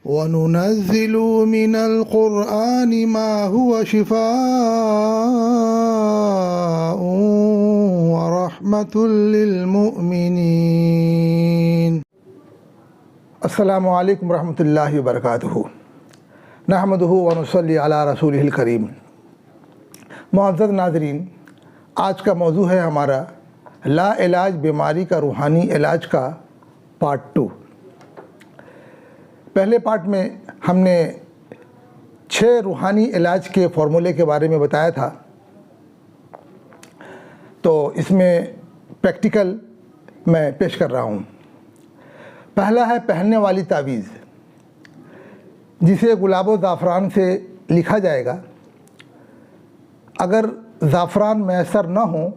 وَنُنَزِّلُ مِنَ الْقُرْآنِ مَا هُوَ شِفَاءٌ وَرَحْمَةٌ لِّلْمُؤْمِنِينَ۔ السلام علیکم ورحمۃ اللہ وبرکاتہ۔ نحمدہ ونصلی علی رسولہ الکریم۔ معزز ناظرین، آج کا موضوع ہے ہمارا لا علاج بیماری کا روحانی علاج کا پارٹ 2۔ پہلے پارٹ میں ہم نے 6 روحانی علاج کے فارمولے کے بارے میں بتایا تھا، تو اس میں پریکٹیکل میں پیش کر رہا ہوں۔ پہلا ہے پہننے والی تعویذ، جسے گلاب و زعفران سے لکھا جائے گا۔ اگر زعفران میسر نہ ہوں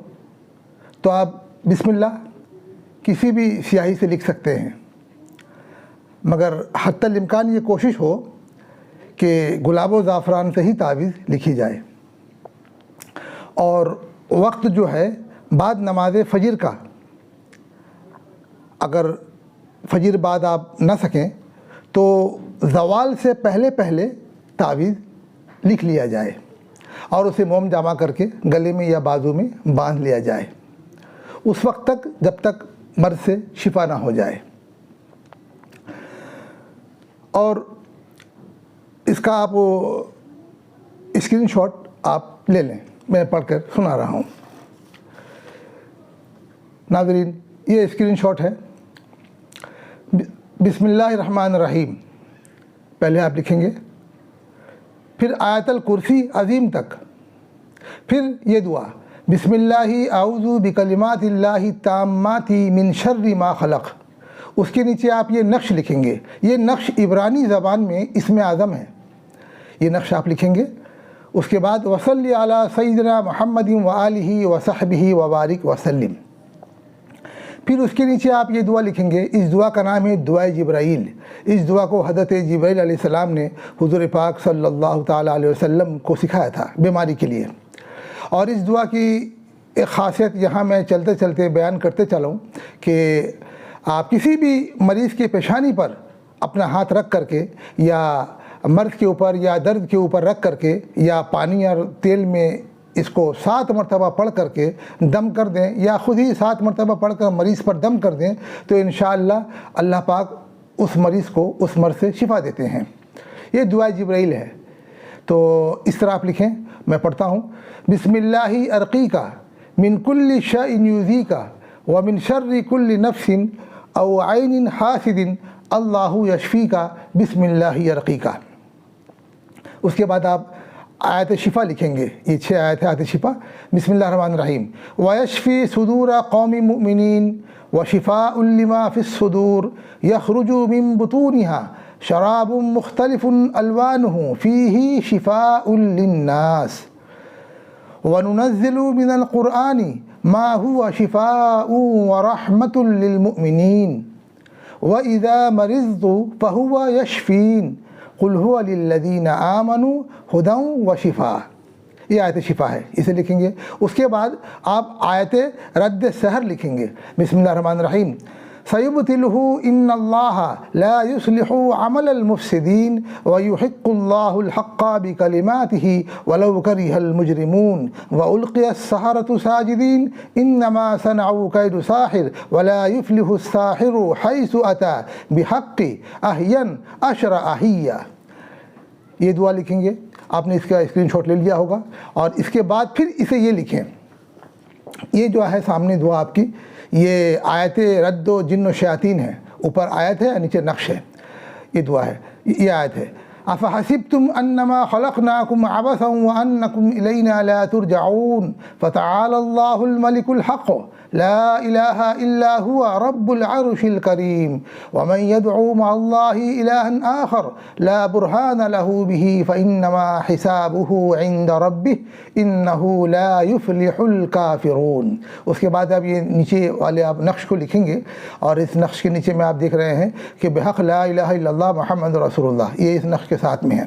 تو آپ بسم اللہ کسی بھی سیاہی سے لکھ سکتے ہیں، مگر حتی الامکان یہ کوشش ہو کہ گلاب و زعفران سے ہی تعویذ لکھی جائے۔ اور وقت جو ہے بعد نماز فجر کا، اگر فجر بعد آپ نہ سکیں تو زوال سے پہلے تعویذ لکھ لیا جائے اور اسے موم جامع کر کے گلے میں یا بازو میں باندھ لیا جائے، اس وقت تک جب تک مرض سے شفا نہ ہو جائے۔ اور اس کا آپ اسکرین شاٹ آپ لے لیں، میں پڑھ کر سنا رہا ہوں۔ ناظرین، یہ اسکرین شاٹ ہے۔ بسم اللہ الرحمن الرحیم پہلے آپ لکھیں گے، پھر آیت الکرسی عظیم تک، پھر یہ دعا بسم اللہ اعوذ بکلمات اللہ التامات من شر ما خلق۔ اس کے نیچے آپ یہ نقش لکھیں گے۔ یہ نقش عبرانی زبان میں اسم اعظم ہے، یہ نقش آپ لکھیں گے۔ اس کے بعد وصلی علی سیدنا محمد وآلہ وصحبہ وبارک وسلم۔ پھر اس کے نیچے آپ یہ دعا لکھیں گے۔ اس دعا کا نام ہے دعائے جبرائیل۔ اس دعا کو حضرت جبرائیل علیہ السلام نے حضور پاک صلی اللہ تعالیٰ علیہ وسلم کو سکھایا تھا بیماری کے لیے۔ اور اس دعا کی ایک خاصیت یہاں میں چلتے چلتے بیان کرتے چلوں کہ آپ کسی بھی مریض کے پیشانی پر اپنا ہاتھ رکھ کر کے، یا مرض کے اوپر یا درد کے اوپر رکھ کر کے، یا پانی اور تیل میں اس کو 7 مرتبہ پڑھ کر کے دم کر دیں، یا خود ہی 7 مرتبہ پڑھ کر مریض پر دم کر دیں، تو انشاءاللہ اللہ پاک اس مریض کو اس مرض سے شفا دیتے ہیں۔ یہ دعائے جبرائیل ہے۔ تو اس طرح آپ لکھیں، میں پڑھتا ہوں۔ بسم اللہ ارقیکا من کل شیء یؤذیکا ومن شر کل نفس او عین حاسد اللہ یشفیکا بسم اللہ ارقیکا۔ اس کے بعد آپ آیت شفا لکھیں گے۔ یہ 6 آیت ہے آیت شفا۔ بسم اللہ الرحمن الرحیم وَيَشْفِي صُدُورَ قَوْمِ مُؤْمِنِينَ وَشِفَاءٌ لِمَا فِي الصُّدُورِ يَخْرُجُ مِن بُطُونِهَا شَرَابٌ مُخْتَلِفٌ أَلْوَانُهُ فِيهِ شِفَاءٌ لِلنَّاسِ وَنُنَزِّلُ مِنَ الْقُرْآنِ مَا هُوَ شِفَاءٌ وَرَحْمَةٌ لِلْمُؤْمِنِينَ وَإِذَا مَرِضْتُ فَهُوَ يَشْفِينِ قُلْ هُوَ لِلَّذِينَ آمَنُوا هُدًى وَشِفَاءٌ۔ یہ آیت شفا ہے، اسے لکھیں گے۔ اس کے بعد آپ آیت رد سحر لکھیں گے۔ بسم اللہ الرحمن الرحیم سَيُبْطِلُهُ إِنَّ اللَّهَ لَا يُصْلِحُ عَمَلَ الْمُفْسِدِينَ وَيُحِقُّ اللَّهُ الْحَقَّ بِكَلِمَاتِهِ وَلَوْ كَرِهَ الْمُجْرِمُونَ وَأُلْقِيَ السَّحَرَةُ سَاجِدِينَ إِنَّمَا صَنَعُوا كَيْدُ سَاحِرٍ وَلَا يُفْلِحُ السَّاحِرُ حَيْثُ أَتَى بِحَقِّ أَحْيًا أَشْرَ أَحِيًّا۔ یہ دعا لکھیں گے۔ آپ نے اس کا اسکرین شاٹ لے لیا ہوگا، اور اس کے بعد پھر اسے یہ لکھیں۔ یہ جو ہے سامنے دعا آپ کی، یہ آیت رد و جن و شیاطین ہے۔ اوپر آیت ہے، نیچے نقش ہے۔ یہ دعا ہے، یہ آیت ہے۔ افحسبتم انما خلقناکم عبثا وانکم الینا لا ترجعون فتعالی اللہ الملک الحق لا الہ الا هو رب العرش الکریم ومن يدعو مع اللہ الہا آخر لا برہان له به فانما حسابه عند ربه انہ لا يفلح الکافرون۔ اس کے بعد اب یہ نیچے والے آپ نقش کو لکھیں گے، اور اس نقش کے نیچے میں آپ دیکھ رہے ہیں کہ بحق لا الہ الا اللہ محمد رسول اللہ، یہ اس نقش کے ساتھ میں ہے۔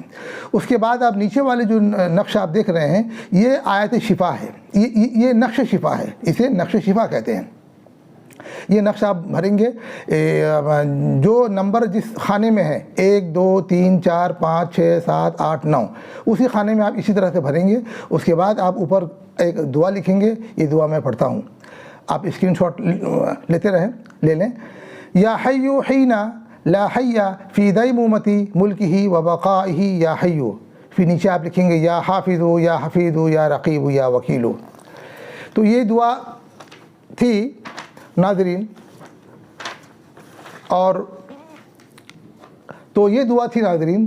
اس کے بعد آپ نیچے والے جو نقش آپ دیکھ رہے ہیں، یہ آیت شفا ہے، یہ نقش شفا ہے، اسے نقش شفا کہتے ہیں۔ یہ نقش آپ بھریں گے جو نمبر جس خانے میں ہے 1 2 3 4 5 6 7 8 9 اسی خانے میں آپ اسی طرح سے بھریں گے. اس کے بعد آپ اوپر ایک دعا لکھیں گے. یہ دعا میں پڑھتا ہوں, آپ اسکرین شاٹ لیتے رہیں, لے لیں. یا حیو حینا لا حی فی دیمومتی ملکہ و بقائہ یا حیو. پھر نیچے آپ لکھیں گے یا حافظ یا حفیظ یا رقیب یا وکیل. تو یہ دعا تھی ناظرین, اور تو یہ دعا تھی ناظرین,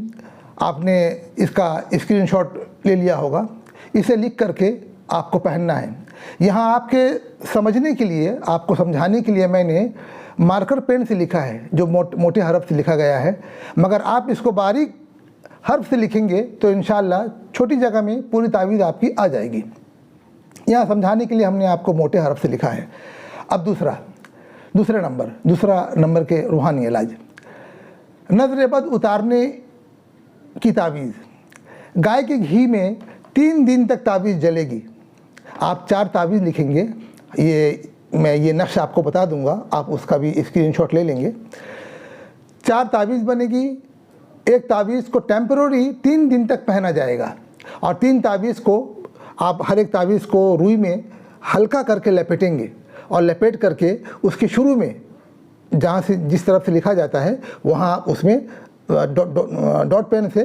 آپ نے اس کا اسکرین شاٹ لے لیا ہوگا. اسے لکھ کر کے آپ کو پہننا ہے. یہاں آپ کے سمجھنے کے لیے, آپ کو سمجھانے کے لیے میں نے مارکر پین سے لکھا ہے جو موٹے حرف سے لکھا گیا ہے, مگر آپ اس کو باریک حرف سے لکھیں گے تو انشاءاللہ چھوٹی جگہ میں پوری تعویذ آپ کی آ جائے گی. یہاں سمجھانے کے لیے ہم نے آپ کو موٹے حرف سے لکھا ہے. اب دوسرا نمبر کے روحانی علاج, نظر بد اتارنے کی تعویذ. گائے کے گھی میں 3 دن تک تعویذ جلے گی. آپ 4 تعویذ لکھیں گے. میں یہ نقش آپ کو بتا دوں گا, آپ اس کا بھی اسکرین شاٹ لے لیں گے. 4 تعویذ بنے گی. ایک تعویذ کو ٹیمپرری 3 دن تک پہنا جائے گا, اور 3 تعویذ کو آپ ہر ایک تعویذ کو روئی میں ہلکا کر کے لپیٹیں گے, اور لپیٹ کر کے اس کے شروع میں جہاں سے جس طرف سے لکھا جاتا ہے وہاں اس میں ڈاٹ پین سے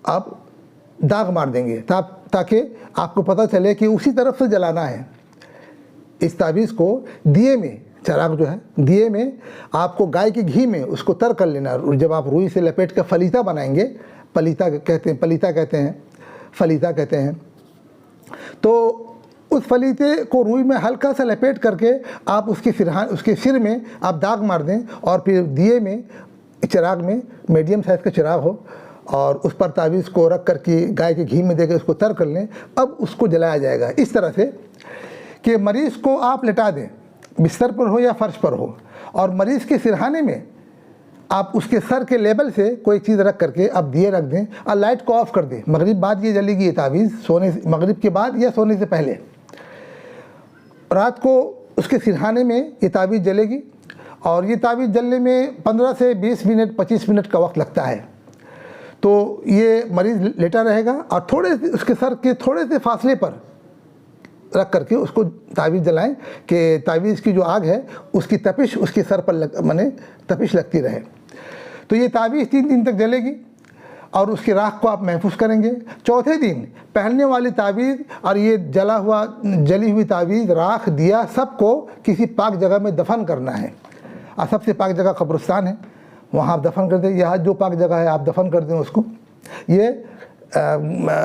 آپ داغ مار دیں گے, تاکہ آپ کو پتہ چلے کہ اسی طرف سے جلانا ہے. اس تعویذ کو دیے میں, چراغ جو ہے دیے میں آپ کو گائے کے گھی میں اس کو تر کر لینا. جب آپ روئی سے لپیٹ کر فلیتا بنائیں گے, پلیتا کہتے ہیں, تو اس فلیتے کو روئی میں ہلکا سا لپیٹ کر کے آپ اس کے سر میں آپ داغ مار دیں, اور پھر دیے میں, چراغ میں میڈیم سائز کا چراغ ہو, اور اس پر تعویذ کو رکھ کر کے گائے کے گھی میں دے کے اس کو تر کر لیں. اب اس کو جلایا جائے گا اس طرح سے کہ مریض کو آپ لٹا دیں, بستر پر ہو یا فرش پر ہو, اور مریض کے سرہانے میں آپ اس کے سر کے لیبل سے کوئی چیز رکھ کر کے آپ دیے رکھ دیں, اور لائٹ کو آف کر دیں. مغرب بعد یہ جلے گی یہ تعویذ, مغرب کے بعد یا سونے سے پہلے. رات کو اس کے سرہانے میں یہ تعویذ جلے گی, اور یہ تعویذ جلنے میں 15 سے 20 منٹ 25 منٹ کا وقت لگتا ہے. تو یہ مریض لیٹا رہے گا, اور اس کے سر کے تھوڑے سے فاصلے پر رکھ کر کے اس کو تعویذ جلائیں کہ تعویذ کی جو آگ ہے اس کی تپش اس کے سر پر تپش لگتی رہے. تو یہ تعویذ 3 دن تک جلے گی, اور اس کی راکھ کو آپ محفوظ کریں گے. چوتھے دن پہننے والی تعویذ اور یہ جلی ہوئی تعویذ, راکھ, دیا, سب کو کسی پاک جگہ میں دفن کرنا ہے. اور سب سے پاک جگہ قبرستان ہے, وہاں آپ دفن کر دیں. یہاں جو پاک جگہ ہے آپ دفن کر دیں اس کو. یہ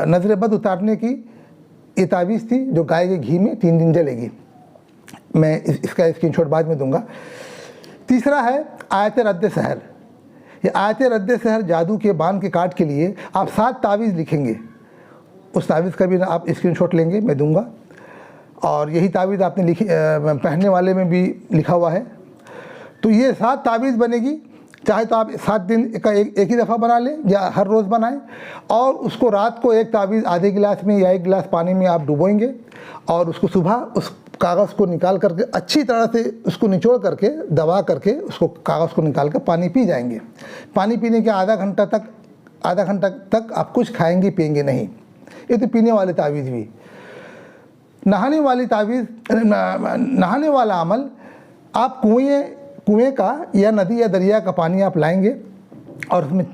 نظر بد اتارنے کی یہ تعویذ تھی جو گائے کے گھی میں 3 دن جلے گی. میں اس کا اسکرین شاٹ بعد میں دوں گا. تیسرا ہے آیت رد سحر. یہ آیت رد سحر جادو کے بان کے کاٹ کے لیے آپ 7 تعویذ لکھیں گے. اس تعویذ کا بھی آپ اسکرین شاٹ لیں گے, میں دوں گا. اور یہی تعویذ آپ نے پہننے والے میں بھی لکھا ہوا ہے. تو یہ 7 تعویذ بنے گی. چاہے تو آپ 7 دن کا ایک ہی دفعہ بنا لیں یا ہر روز بنائیں, اور اس کو رات کو ایک تعویذ آدھے گلاس میں یا 1 گلاس پانی میں آپ ڈبوئیں گے, اور اس کو صبح اس کاغذ کو نکال کر کے اچھی طرح سے اس کو نچوڑ کر کے دبا کر کے اس کو کاغذ کو نکال کر پانی پی جائیں گے. پانی پینے کے آدھا گھنٹہ تک آپ کچھ کھائیں گے پیئیں گے نہیں. یہ تو پینے والے تعویذ بھی. نہانے والا عمل, آپ کنویں کا یا ندی یا دریا کا پانی آپ لائیں گے, اور اس میں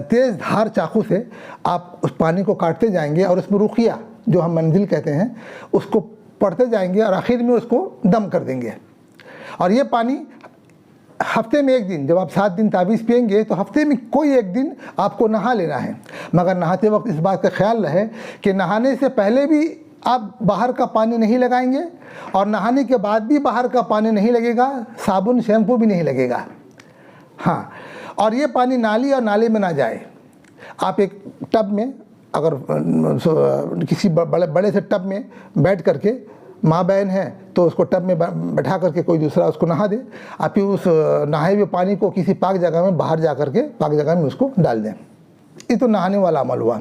تیز دھار چاقو سے آپ اس پانی کو کاٹتے جائیں گے, اور اس میں رقیہ جو ہم منزل کہتے ہیں اس کو پڑھتے جائیں گے, اور آخر میں اس کو دم کر دیں گے. اور یہ پانی ہفتے میں 1 دن, جب آپ 7 دن تعویذ پئیں گے تو ہفتے میں کوئی 1 دن آپ کو نہا لینا ہے. مگر نہاتے وقت اس بات کا خیال رہے کہ نہانے سے پہلے بھی آپ باہر کا پانی نہیں لگائیں گے, اور نہانے کے بعد بھی باہر کا پانی نہیں لگے گا, صابن شیمپو بھی نہیں لگے گا. ہاں, اور یہ پانی نالی اور نالے میں نہ جائے. آپ ایک ٹب میں, اگر کسی بڑے سے ٹب میں بیٹھ کر کے, ماں بہن ہے تو اس کو ٹب میں بٹھا کر کے کوئی دوسرا اس کو نہا دے, آپ پھر اس نہائے ہوئے پانی کو کسی پاک جگہ میں باہر جا کر کے پاک جگہ میں اس کو ڈال دیں. یہ تو نہانے والا عمل ہوا.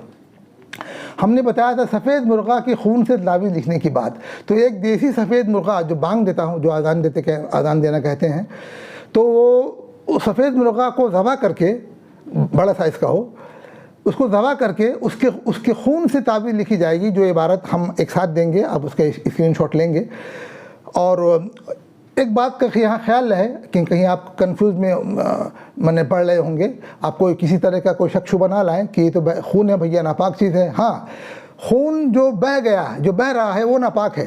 ہم نے بتایا تھا سفید مرغہ کے خون سے تعویذ لکھنے کی بات. تو ایک دیسی سفید مرغہ جو بانگ دیتا ہوں، جو اذان دینا کہتے ہیں، تو وہ سفید مرغہ کو ذبح کر کے، بڑا سائز کا ہو، اس کو ذبح کر کے اس کے خون سے تعویذ لکھی جائے گی. جو عبارت ہم ایک ساتھ دیں گے، آپ اس کا اسکرین شاٹ لیں گے. اور ایک بات کا یہاں خیال رہے کہ کہیں آپ کنفیوز میں پڑھ رہے ہوں گے، آپ کو کسی طرح کا کوئی شک شبہ نہ لائیں کہ یہ تو خون ہے بھیا، ناپاک چیز ہے. ہاں، خون جو بہہ گیا، جو بہہ رہا ہے وہ ناپاک ہے،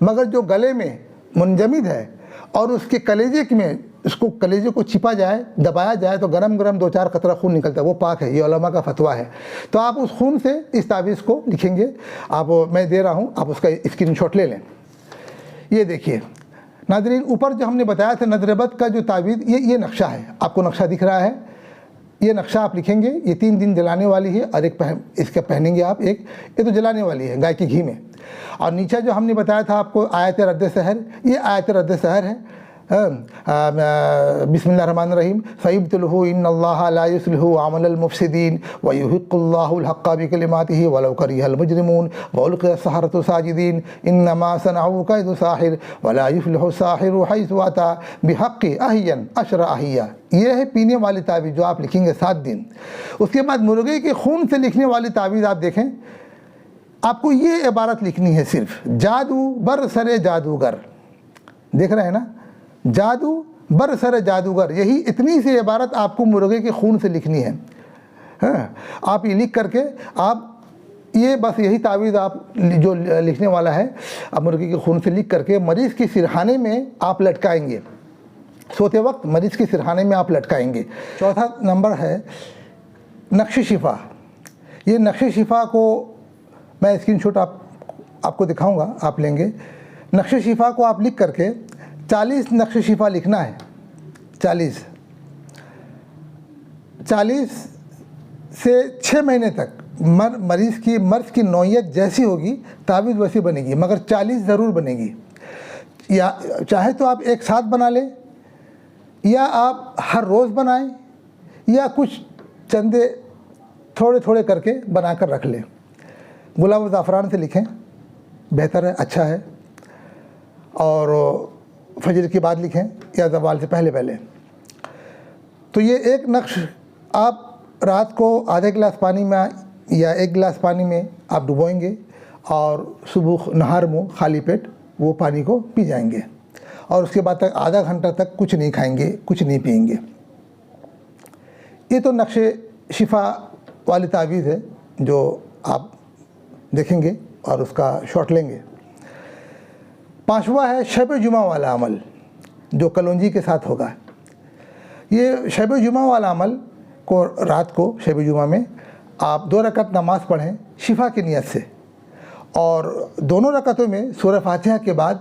مگر جو گلے میں منجمد ہے اور اس کے کلیجے میں، اس کو کلیجے کو چھپا جائے، دبایا جائے تو گرم 2-4 قطرہ خون نکلتا ہے، وہ پاک ہے. یہ علماء کا فتویٰ ہے. تو آپ اس خون سے اس تعویذ کو لکھیں گے. میں دے رہا ہوں، آپ اس کا اسکرین شاٹ لے لیں. یہ دیکھیے ناظرین، اوپر جو ہم نے بتایا تھا نظر بد کا جو تعویذ، یہ نقشہ ہے. آپ کو نقشہ دکھ رہا ہے؟ یہ نقشہ آپ لکھیں گے. یہ 3 دن جلانے والی ہے، اور ایک اس کا پہنیں گے آپ. یہ تو جلانے والی ہے گائے کی گھی میں. اور نیچے جو ہم نے بتایا تھا آپ کو آیت رد سحر، یہ آیت رد سحر ہے. بسم اللہ الرحمن الرحیم. فَيُبْطِلُهُ إِنَّ اللَّهَ لَا يُصْلِحُ عَمَلَ الْمُفْسِدِينَ وَيُحِقُّ اللَّهُ الْحَقَّ بِكَلِمَاتِهِ وَلَوْ كَرِهَ الْمُجْرِمُونَ وَأُلْقِيَ السَّحَرَةُ سَاجِدِينَ إِنَّمَا صَنَعُوا كَيْدُ سَاحِرٍ وَلَا يُفْلِحُ السَّاحِرُ حَيْثُ أَتَى بِحَقِّ أَحْيًا عَشْرَ أَحْيَا. یہ ہے پینے والی تعویذ جو آپ لکھیں گے 7 دن. اس کے بعد مرغے کے خون سے لکھنے والی تعویذ آپ دیکھیں. آپ کو یہ عبارت لکھنی ہے صرف: جادو بر سر جادوگر. دیکھ رہے ہیں نا؟ جادو بر سر جادوگر. یہی اتنی سی عبارت آپ کو مرغے کے خون سے لکھنی ہے. ہاں، آپ یہ لکھ کر کے یہ بس یہی تعویذ آپ جو لکھنے والا ہے، آپ مرغے کے خون سے لکھ کر کے مریض کی سرحانے میں آپ لٹکائیں گے. سوتے وقت مریض کی سرحانے میں آپ لٹکائیں گے. چوتھا نمبر ہے نقش شفا. یہ نقش شفا کو میں اسکرین شاٹ آپ کو دکھاؤں گا، آپ لیں گے. نقش شفا کو آپ لکھ کر کے 40 نقش شفا لکھنا ہے. 40 سے 6 مہینے تک مریض کی مرض کی نوعیت جیسی ہوگی تعویذ ویسی بنے گی، مگر 40 ضرور بنے گی. یا چاہے تو آپ ایک ساتھ بنا لیں، یا آپ ہر روز بنائیں، یا کچھ چندے تھوڑے کر کے بنا کر رکھ لیں. گلاب و زعفران سے لکھیں، بہتر ہے، اچھا ہے. اور فجر کے بعد لکھیں یا زوال سے پہلے. تو یہ ایک نقش آپ رات کو آدھے گلاس پانی میں یا 1 گلاس پانی میں آپ ڈبوئیں گے، اور صبح نہار منہ خالی پیٹ وہ پانی کو پی جائیں گے. اور اس کے بعد تک آدھا گھنٹہ تک کچھ نہیں کھائیں گے، کچھ نہیں پئیں گے. یہ تو نقش شفا والی تعویذ ہے جو آپ دیکھیں گے اور اس کا شاٹ لیں گے. 5واں ہے شب جمعہ والا عمل، جو کلونجی کے ساتھ ہوگا. یہ شب جمعہ والا عمل کو رات کو شب جمعہ میں آپ 2 رکعت نماز پڑھیں شفا کی نیت سے، اور دونوں رکعتوں میں سورہ فاتحہ کے بعد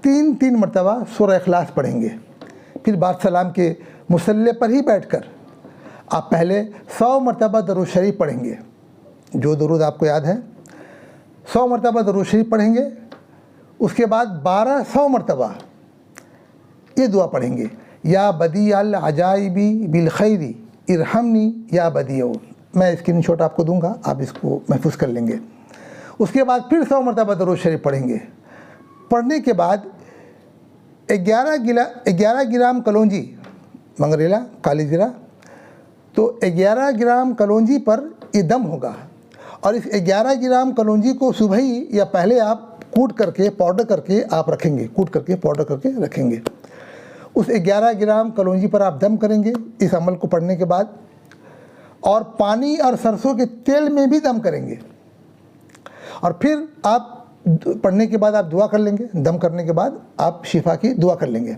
3 مرتبہ سورہ اخلاص پڑھیں گے. پھر بعد سلام کے مصلی پر ہی بیٹھ کر آپ پہلے 100 مرتبہ درود شریف پڑھیں گے. جو درود آپ کو یاد ہے 100 مرتبہ درود شریف پڑھیں گے. اس کے بعد 1200 مرتبہ یہ دعا پڑھیں گے: یا بدیع العجائبی بالخیری ارحمنی یا بدیع. میں اسکرین شاٹ آپ کو دوں گا، آپ اس کو محفوظ کر لیں گے. اس کے بعد پھر 100 مرتبہ درود شریف پڑھیں گے. پڑھنے کے بعد 11 گرام کلونجی، منگریلا کالی زیرہ، تو 11 گرام کلونجی پر یہ دم ہوگا. اور اس 11 گرام کلونجی کو صبح ہی یا پہلے آپ کوٹ کر کے پاؤڈر کر کے آپ رکھیں گے، کوٹ کر کے پاؤڈر کر کے رکھیں گے. اس 11 گرام کلونجی پر آپ دم کریں گے اس عمل کو پڑھنے کے بعد. اور پانی اور سرسوں کے تیل میں بھی دم کریں گے. اور پھر آپ پڑھنے کے بعد آپ دعا کر لیں گے. دم کرنے کے بعد آپ شفا کی دعا کر لیں گے.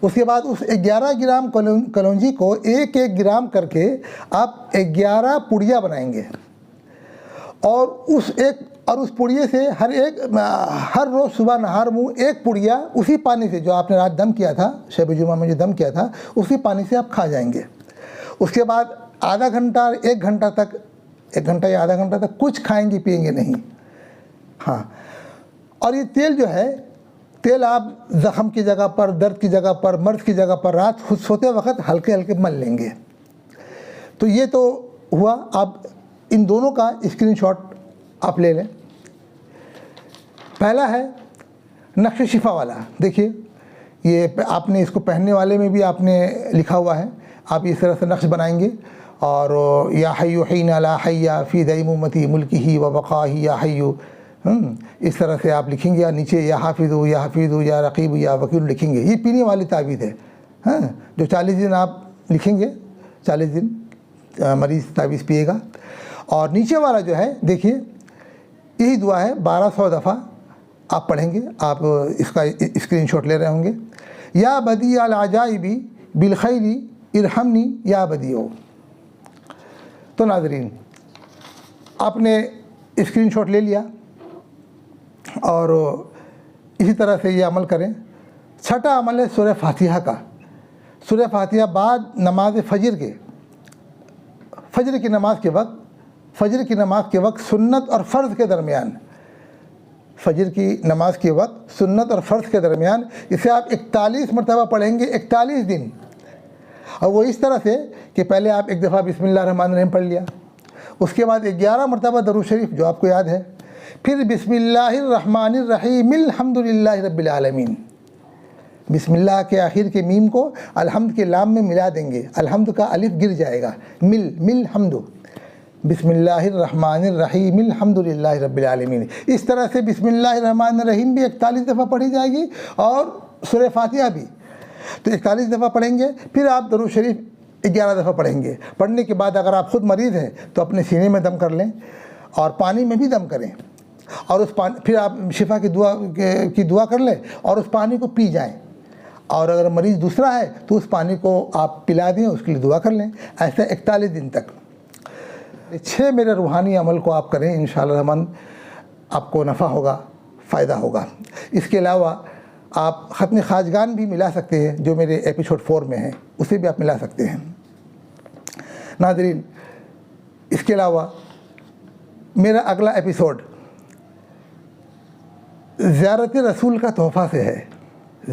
اس کے بعد اس 11 گرام کلونجی کو 1 گرام کر کے آپ 11 پڑیا بنائیں گے. اور اس پڑیے سے ہر روز صبح نہار منہ 1 پڑیا اسی پانی سے جو آپ نے رات دم کیا تھا، شب جمعہ میں جو دم کیا تھا، اسی پانی سے آپ کھا جائیں گے. اس کے بعد آدھا گھنٹہ 1 گھنٹہ تک، 1 گھنٹہ یا آدھا گھنٹہ تک کچھ کھائیں گے پئیں گے نہیں. ہاں، اور یہ تیل جو ہے، تیل آپ زخم کی جگہ پر، درد کی جگہ پر، مرض کی جگہ پر رات خود سوتے وقت ہلکے مل لیں گے. تو یہ تو ہوا. آپ ان دونوں کا اسکرین شاٹ آپ لے لیں. پہلا ہے نقش شفا والا. دیکھیے یہ آپ نے اس کو پہننے والے میں بھی آپ نے لکھا ہوا ہے. آپ اس طرح سے نقش بنائیں گے اور یا حیو حین لا حی فی دیمومتی ملکہ و بقاہ یا حیو، اس طرح سے آپ لکھیں گے. نیچے یا حافظ یا رقیب یا وکیل لکھیں گے. یہ پینے والی تعویذ ہے جو 40 دن آپ لکھیں گے، 40 دن مریض تعویذ پیے گا. اور نیچے والا جو ہے دیکھیے یہی دعا ہے، 1200 دفعہ آپ پڑھیں گے. آپ اس کا اسکرین شاٹ لے رہے ہوں گے. یا بدیع العجائب بالخیر ارحمنی یا بدیع. تو ناظرین آپ نے اسکرین شاٹ لے لیا اور اسی طرح سے یہ عمل کریں. چھٹا عمل ہے سورہ فاتحہ کا. سورہ فاتحہ بعد نماز فجر کی نماز کے وقت سنت اور فرض کے درمیان، فجر کی نماز کے وقت سنت اور فرض کے درمیان اسے آپ 41 مرتبہ پڑھیں گے، 41 دن. اور وہ اس طرح سے کہ پہلے آپ ایک دفعہ بسم اللہ الرحمن الرحیم پڑھ لیا، اس کے بعد 11 مرتبہ درود شریف جو آپ کو یاد ہے، پھر بسم اللہ الرحمن الرحیم الحمدللہ رب العالمین. بسم اللہ کے آخر کے میم کو الحمد کے لام میں ملا دیں گے، الحمد کا الف گر جائے گا، مل حمد. بسم اللہ الرحمن الرحیم الحمدللہ رب العالمین. اس طرح سے بسم اللہ الرحمن الرحیم بھی 41 دفعہ پڑھی جائے گی اور سورہ فاتحہ بھی تو 41 دفعہ پڑھیں گے. پھر آپ درود شریف 11 دفعہ پڑھیں گے. پڑھنے کے بعد اگر آپ خود مریض ہیں تو اپنے سینے میں دم کر لیں اور پانی میں بھی دم کریں اور اس پانی پھر آپ شفا کی دعا کر لیں اور اس پانی کو پی جائیں. اور اگر مریض دوسرا ہے تو اس پانی کو آپ پلا دیں، اس کے لیے دعا کر لیں. ایسے 41 دن تک 6 میرے روحانی عمل کو آپ کریں، انشاءاللہ الرحمن آپ کو نفع ہوگا، فائدہ ہوگا. اس کے علاوہ آپ ختم خواجگان بھی ملا سکتے ہیں جو میرے ایپیسوڈ 4 میں ہیں، اسے بھی آپ ملا سکتے ہیں. ناظرین اس کے علاوہ میرا اگلا ایپیسوڈ زیارت رسول کا تحفہ سے ہے،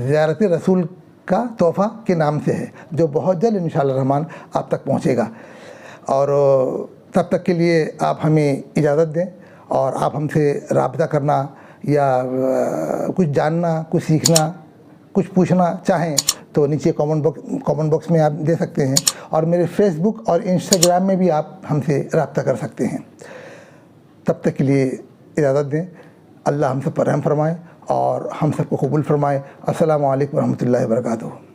زیارت رسول کا تحفہ کے نام سے ہے، جو بہت جلد انشاءاللہ الرحمن آپ تک پہنچے گا. اور تب تک کے لیے آپ ہمیں اجازت دیں اور آپ ہم سے رابطہ کرنا یا کچھ جاننا، کچھ سیکھنا، کچھ پوچھنا چاہیں تو نیچے کامنٹ باکس میں آپ دے سکتے ہیں. اور میرے فیس بک اور انسٹاگرام میں بھی آپ ہم سے رابطہ کر سکتے ہیں. تب تک کے لیے اجازت دیں. اللہ ہم سب پر رحم فرمائے اور ہم سب کو قبول فرمائے. السلام علیکم ورحمۃ اللہ وبرکاتہ.